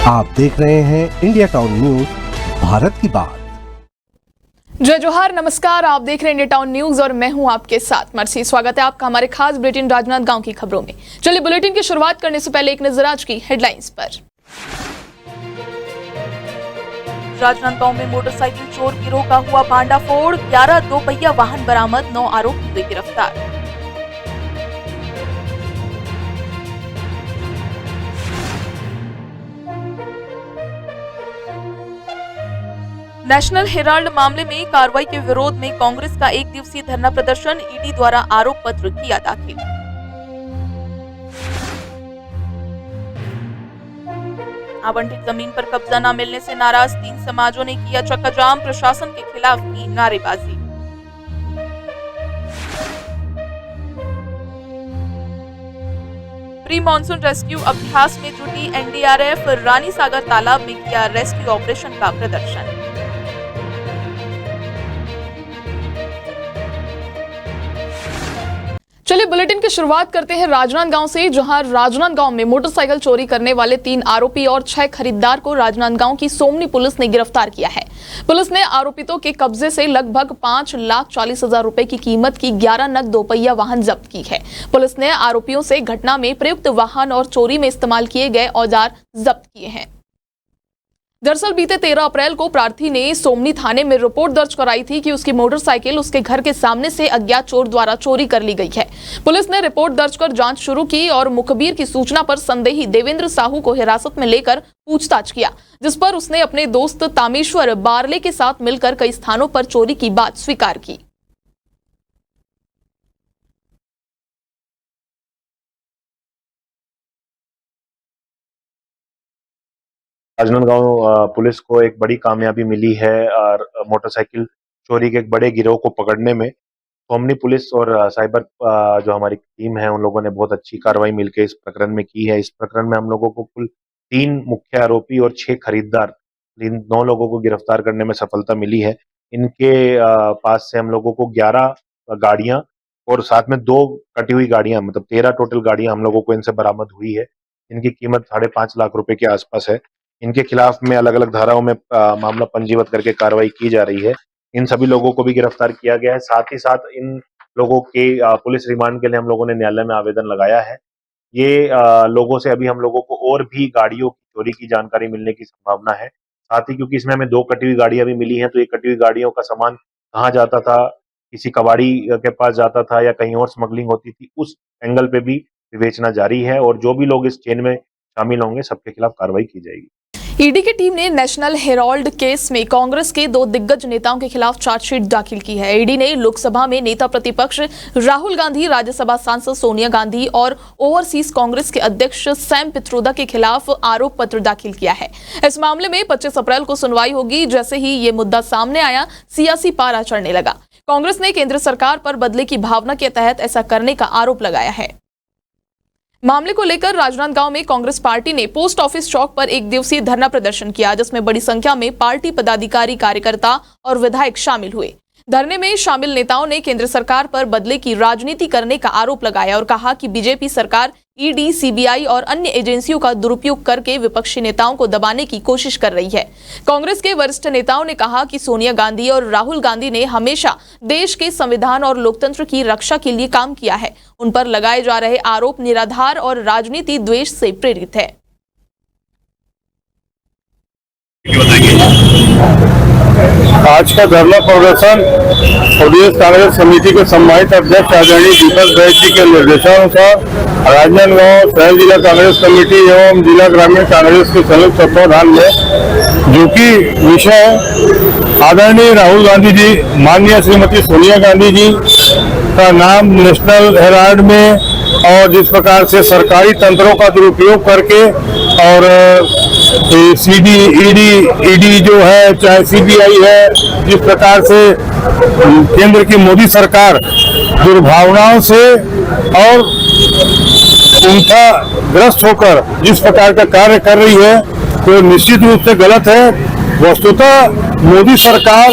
आप देख रहे हैं इंडिया टाउन न्यूज, भारत की बात। जय जोहार, नमस्कार। आप देख रहे हैं इंडिया टाउन न्यूज और मैं हूं आपके साथ मर्सी। स्वागत है आपका हमारे खास बुलेटिन राजनांदगांव की खबरों में। चलिए बुलेटिन की शुरुआत करने से पहले एक नजर आज की हेडलाइंस पर। राजनांदगांव में मोटरसाइकिल चोर गिरोह का हुआ भांडाफोड़, 11 दोपहिया वाहन बरामद, 9 आरोपी हुए गिरफ्तार। नेशनल हेराल्ड मामले में कार्रवाई के विरोध में कांग्रेस का एक दिवसीय धरना प्रदर्शन, ईडी द्वारा आरोप पत्र किया दाखिल। आवंटित जमीन पर कब्जा न मिलने से नाराज 3 समाजों ने किया चक्काजाम, प्रशासन के खिलाफ की नारेबाजी। प्री मानसून रेस्क्यू अभ्यास में जुटी एनडीआरएफ, रानी सागर तालाब में किया रेस्क्यू ऑपरेशन का प्रदर्शन। चलिए बुलेटिन की शुरुआत करते हैं राजनांदगांव से, जहां राजनांदगांव में मोटरसाइकिल चोरी करने वाले 3 आरोपी और 6 खरीदार को राजनांदगांव की सोमनी पुलिस ने गिरफ्तार किया है। पुलिस ने आरोपितों के कब्जे से लगभग 5,40,000 रुपए की कीमत की 11 नग दोपहिया वाहन जब्त की है। पुलिस ने आरोपियों से घटना में प्रयुक्त वाहन और चोरी में इस्तेमाल किए गए औजार जब्त किए हैं। दरअसल बीते 13 अप्रैल को प्रार्थी ने सोमनी थाने में रिपोर्ट दर्ज कराई थी कि उसकी मोटरसाइकिल उसके घर के सामने से अज्ञात चोर द्वारा चोरी कर ली गई है। पुलिस ने रिपोर्ट दर्ज कर जांच शुरू की और मुखबिर की सूचना पर संदेही देवेंद्र साहू को हिरासत में लेकर पूछताछ किया, जिस पर उसने अपने दोस्त तामेश्वर बारले के साथ मिलकर कई स्थानों पर चोरी की बात स्वीकार की। राजनांदगांव पुलिस को एक बड़ी कामयाबी मिली है और मोटरसाइकिल चोरी के एक बड़े गिरोह को पकड़ने में सोमनी पुलिस और साइबर जो हमारी टीम है उन लोगों ने बहुत अच्छी कार्रवाई मिलकर इस प्रकरण में की है। इस प्रकरण में हम लोगों को कुल 3 मुख्य आरोपी और 6 खरीदार, इन 9 लोगों को गिरफ्तार करने में सफलता मिली है। इनके पास से हम लोगों को 11 गाड़ियां और साथ में 2 कटी हुई गाड़ियां, मतलब 13 टोटल गाड़ियां हम लोगों को इनसे बरामद हुई है। इनकी कीमत 5.5 लाख रुपए के आसपास है। इनके खिलाफ में अलग अलग धाराओं में मामला पंजीबद्ध करके कार्रवाई की जा रही है। इन सभी लोगों को भी गिरफ्तार किया गया है। साथ ही साथ इन लोगों के पुलिस रिमांड के लिए हम लोगों ने न्यायालय में आवेदन लगाया है। ये लोगों से अभी हम लोगों को और भी गाड़ियों की चोरी की जानकारी मिलने की संभावना है। साथ ही क्योंकि इसमें हमें 2 कटी हुई गाड़ियां भी मिली हैं, तो ये कटी हुई गाड़ियों का सामान कहाँ जाता था, किसी कबाड़ी के पास जाता था या कहीं और स्मगलिंग होती थी, उस एंगल पे भी विवेचना जारी है और जो भी लोग इस चेन में शामिल होंगे सबके खिलाफ कार्रवाई की जाएगी। ईडी की टीम ने नेशनल हेराल्ड केस में कांग्रेस के 2 दिग्गज नेताओं के खिलाफ चार्जशीट दाखिल की है। ईडी ने लोकसभा में नेता प्रतिपक्ष राहुल गांधी, राज्यसभा सांसद सोनिया गांधी और ओवरसीज कांग्रेस के अध्यक्ष सैम पित्रोदा के खिलाफ आरोप पत्र दाखिल किया है। इस मामले में 25 अप्रैल को सुनवाई होगी। जैसे ही ये मुद्दा सामने आया, सियासी पारा चढ़ने लगा। कांग्रेस ने केंद्र सरकार पर बदले की भावना के तहत ऐसा करने का आरोप लगाया है। मामले को लेकर राजनांदगांव में कांग्रेस पार्टी ने पोस्ट ऑफिस चौक पर एक दिवसीय धरना प्रदर्शन किया, जिसमें बड़ी संख्या में पार्टी पदाधिकारी, कार्यकर्ता और विधायक शामिल हुए। धरने में शामिल नेताओं ने केंद्र सरकार पर बदले की राजनीति करने का आरोप लगाया और कहा कि बीजेपी सरकार ईडी, सीबीआई और अन्य एजेंसियों का दुरुपयोग करके विपक्षी नेताओं को दबाने की कोशिश कर रही है। कांग्रेस के वरिष्ठ नेताओं ने कहा कि सोनिया गांधी और राहुल गांधी ने हमेशा देश के संविधान और लोकतंत्र की रक्षा के लिए काम किया है। उन पर लगाए जा रहे आरोप निराधार और राजनीति द्वेष से प्रेरित है। आज का धरना प्रदर्शन प्रदेश कांग्रेस समिति के सम्मानित अध्यक्ष आदरणीय दीपक बैद जी के निर्देशानुसार राजनांदगांव शहर जिला कांग्रेस कमेटी एवं जिला ग्रामीण कांग्रेस के संयुक्त तत्वाधान में, जो कि विषय आदरणीय राहुल गांधी जी, माननीय श्रीमती सोनिया गांधी जी का नाम नेशनल हेराल्ड में और जिस प्रकार से सरकारी तंत्रों का दुरुपयोग करके और ईडी जो है, चाहे सीबीआई है, जिस प्रकार से केंद्र की मोदी सरकार दुर्भावनाओं से और उनका ग्रस्त होकर जिस प्रकार का कार्य कर रही है, तो निश्चित रूप से गलत है। वस्तुतः मोदी सरकार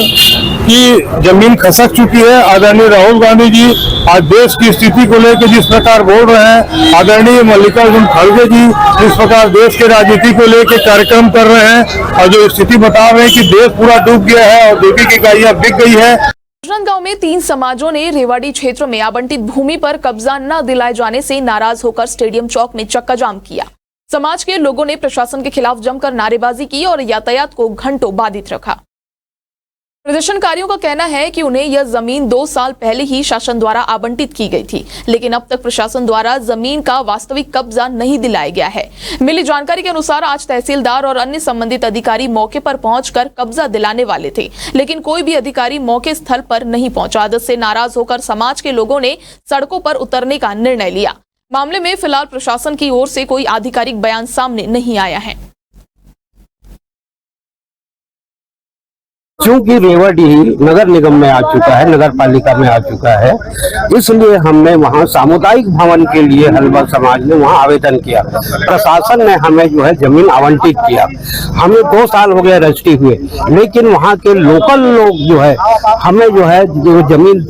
की जमीन खसक चुकी है। आदरणीय राहुल गांधी जी आज देश की स्थिति को लेकर जिस प्रकार बोल रहे हैं, आदरणीय मल्लिकार्जुन खड़गे जी जिस प्रकार देश की राजनीति को लेकर कार्यक्रम कर रहे हैं और जो स्थिति बता रहे हैं कि देश पूरा डूब गया है और देवी की इकाइयां बिक गई है। राजनांदगांव में 3 समाजों ने रेवाड़ी क्षेत्र में आवंटित भूमि पर कब्जा न दिलाए जाने से नाराज होकर स्टेडियम चौक में चक्का जाम किया। समाज के लोगों ने प्रशासन के खिलाफ जमकर नारेबाजी की और यातायात को घंटों बाधित रखा। प्रदर्शनकारियों का कहना है कि उन्हें यह जमीन 2 साल पहले ही शासन द्वारा आवंटित की गई थी, लेकिन अब तक प्रशासन द्वारा जमीन का वास्तविक कब्जा नहीं दिलाया गया है। मिली जानकारी के अनुसार आज तहसीलदार और अन्य संबंधित अधिकारी मौके पर पहुंचकर कब्जा दिलाने वाले थे, लेकिन कोई भी अधिकारी मौके स्थल पर नहीं पहुंचा, जिससे नाराज होकर समाज के लोगों ने सड़कों पर उतरने का निर्णय लिया। मामले में फिलहाल प्रशासन की ओर से कोई आधिकारिक बयान सामने नहीं आया है। चूंकि रेवाड़ी नगर निगम में आ चुका है, नगर पालिका में आ चुका है, इसलिए हमने वहां सामुदायिक भवन के लिए हलवा समाज ने वहां आवेदन किया। प्रशासन ने हमें जो है जमीन आवंटित किया। हमें 2 साल हो गए रजिस्ट्री हुए, लेकिन वहां के लोकल लोग जो है हमें जो है जो जमीन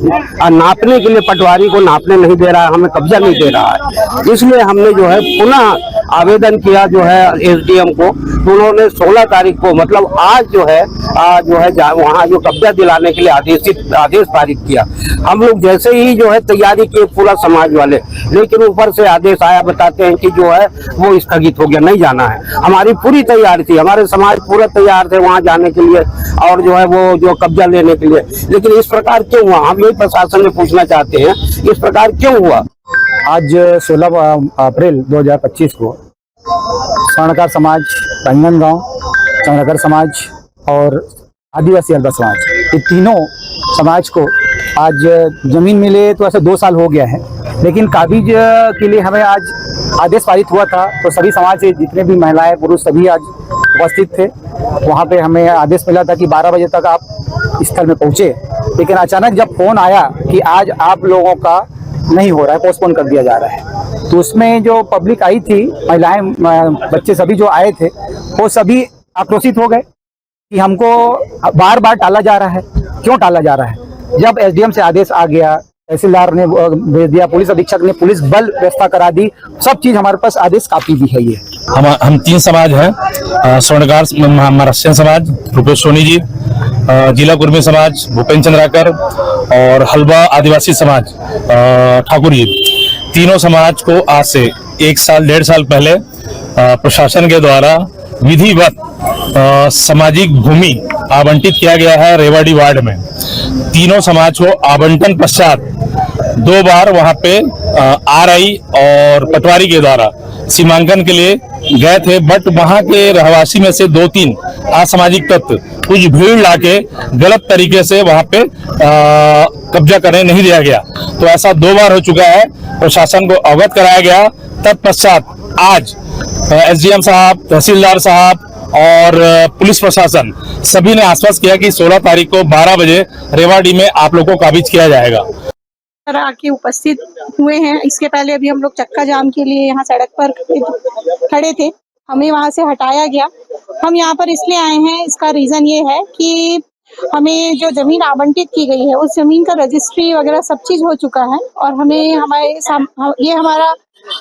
नापने के लिए पटवारी को नापने नहीं दे रहा है, हमें कब्जा नहीं दे रहा है। इसलिए हमने जो है पुनः आवेदन किया जो है एसडीएम को। उन्होंने 16 तारीख को मतलब आज जो है वहाँ जो कब्जा दिलाने के लिए आदेश पारित किया। हम लोग जैसे ही जो है तैयारी किए पूरा समाज वाले, लेकिन ऊपर से आदेश आया, बताते हैं कि जो है वो स्थगित हो गया, नहीं जाना है। हमारी पूरी तैयारी थी, हमारे समाज पूरा तैयार थे वहाँ जाने के लिए और जो है वो जो कब्जा लेने के लिए, लेकिन इस प्रकार क्यों हुआ, हम यही प्रशासन से पूछना चाहते हैं, इस प्रकार क्यों हुआ। आज 16 अप्रैल 2025 को स्वर्णकार समाज, राजनांदगांव, चंद्रनगर समाज और आदिवासी हलवा समाज, ये तीनों समाज को आज जमीन मिले तो ऐसे 2 साल हो गया है, लेकिन काबिज के लिए हमें आज आदेश पारित हुआ था। तो सभी समाज से जितने भी महिलाएं पुरुष सभी आज उपस्थित थे। वहाँ पे हमें आदेश मिला था कि 12 बजे तक आप स्थल में पहुँचे, लेकिन अचानक जब फोन आया कि आज आप लोगों का नहीं हो रहा है, पोस्टपोन कर दिया जा रहा है, तो उसमें जो पब्लिक आई थी, महिलाएं बच्चे सभी जो आए थे, वो सभी आक्रोशित हो गए कि हमको बार बार टाला जा रहा है। क्यों टाला जा रहा है? जब एसडीएम से आदेश आ गया, तहसीलदार ने भेज दिया, पुलिस अधीक्षक ने पुलिस बल व्यवस्था करा दी, सब चीज हमारे पास आदेश कापी भी है। ये हम 3 समाज हैं, स्वर्णकार महाराष्ट्रियन समाज रुपेश सोनी जी, जिला कुर्मी समाज भूपेंद्र चंद्राकर और हलवा आदिवासी समाज ठाकुर जी। तीनों समाज को आज से 1-1.5 साल पहले प्रशासन के द्वारा विधिवत सामाजिक भूमि आवंटित किया गया है रेवाड़ी वार्ड में। तीनों समाज को आवंटन पश्चात 2 बार वहां पे आरआई और पटवारी के द्वारा सीमांकन के लिए गए थे, बट वहां के रहवासी में से 2-3 असामाजिक तत्व कुछ भीड़ लाके गलत तरीके से वहां पे कब्जा करने नहीं दिया गया। तो ऐसा 2 बार हो चुका है, प्रशासन को अवगत कराया गया। तत्पश्चात आज एसडीएम साहब, तहसीलदार साहब और पुलिस प्रशासन सभी ने आश्वस्त किया कि 16 तारीख को 12 बजे रेवाड़ी में आप लोगों को काबिज किया जाएगा। आके उपस्थित हुए हैं। इसके पहले अभी हम लोग चक्का जाम के लिए यहाँ सड़क पर खड़े थे, हमें वहाँ से हटाया गया। हम यहाँ पर इसलिए आए हैं, इसका रीजन ये है कि हमें जो जमीन आवंटित की गई है उस जमीन का रजिस्ट्री वगैरह सब चीज हो चुका है और हमें ये हमारा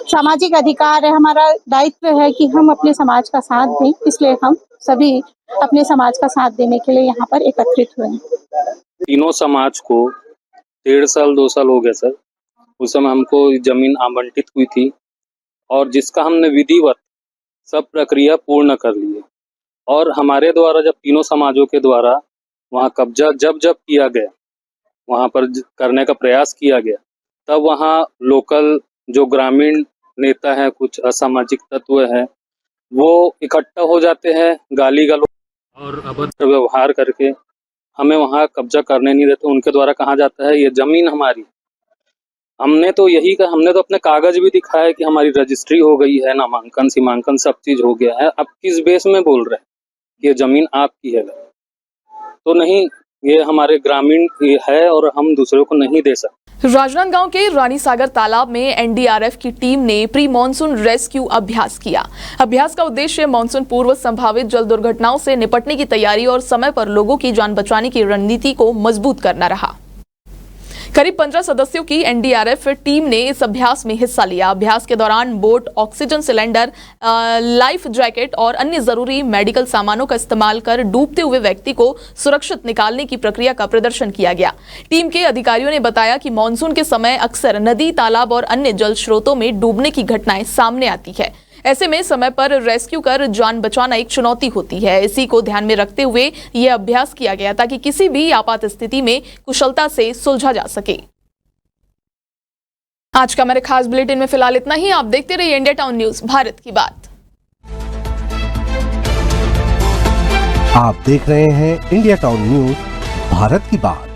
सामाजिक अधिकार है, हमारा दायित्व है कि हम अपने समाज का साथ दें। इसलिए हम सभी अपने समाज का साथ देने के लिए यहाँ पर एकत्रित हुए हैं। तीनों समाज को 1.5 साल 2 साल हो गया सर। उस समय हमको जमीन आवंटित हुई थी और जिसका हमने विधिवत सब प्रक्रिया पूर्ण कर ली है और हमारे द्वारा जब तीनों समाजों के द्वारा वहाँ कब्जा जब किया गया, वहाँ पर करने का प्रयास किया गया, तब वहाँ लोकल जो ग्रामीण नेता हैं, कुछ असामाजिक तत्व हैं, वो इकट्ठा हो जाते हैं, गाली गलौज और अभद्र व्यवहार करके हमें वहाँ कब्जा करने नहीं देते। उनके द्वारा कहा जाता है ये जमीन हमारी। हमने तो यही कहा, हमने तो अपने कागज भी दिखाया कि हमारी रजिस्ट्री हो गई है, नामांकन सीमांकन सब चीज हो गया है। अब किस बेस में बोल रहे हैं कि ये जमीन आपकी है? तो नहीं, ये हमारे ग्रामीण है और हम दूसरों को नहीं दे सकते। राजनांदगांव के रानी सागर तालाब में एनडीआरएफ की टीम ने प्री मॉनसून रेस्क्यू अभ्यास किया। अभ्यास का उद्देश्य मॉनसून पूर्व संभावित जल दुर्घटनाओं से निपटने की तैयारी और समय पर लोगों की जान बचाने की रणनीति को मजबूत करना रहा। करीब 15 सदस्यों की एनडीआरएफ टीम ने इस अभ्यास में हिस्सा लिया। अभ्यास के दौरान boat, oxygen cylinder, life jacket और अन्य जरूरी मेडिकल सामानों का इस्तेमाल कर डूबते हुए व्यक्ति को सुरक्षित निकालने की प्रक्रिया का प्रदर्शन किया गया। टीम के अधिकारियों ने बताया कि मानसून के समय अक्सर नदी, तालाब और अन्य जल स्रोतों में डूबने की घटनाएं सामने आती है। ऐसे में समय पर रेस्क्यू कर जान बचाना एक चुनौती होती है। इसी को ध्यान में रखते हुए यह अभ्यास किया गया ताकि किसी भी आपात स्थिति में कुशलता से सुलझा जा सके। आज का हमारे खास बुलेटिन में फिलहाल इतना ही। आप देखते रहिए इंडिया टाउन न्यूज, भारत की बात। आप देख रहे हैं इंडिया टाउन न्यूज, भारत की बात।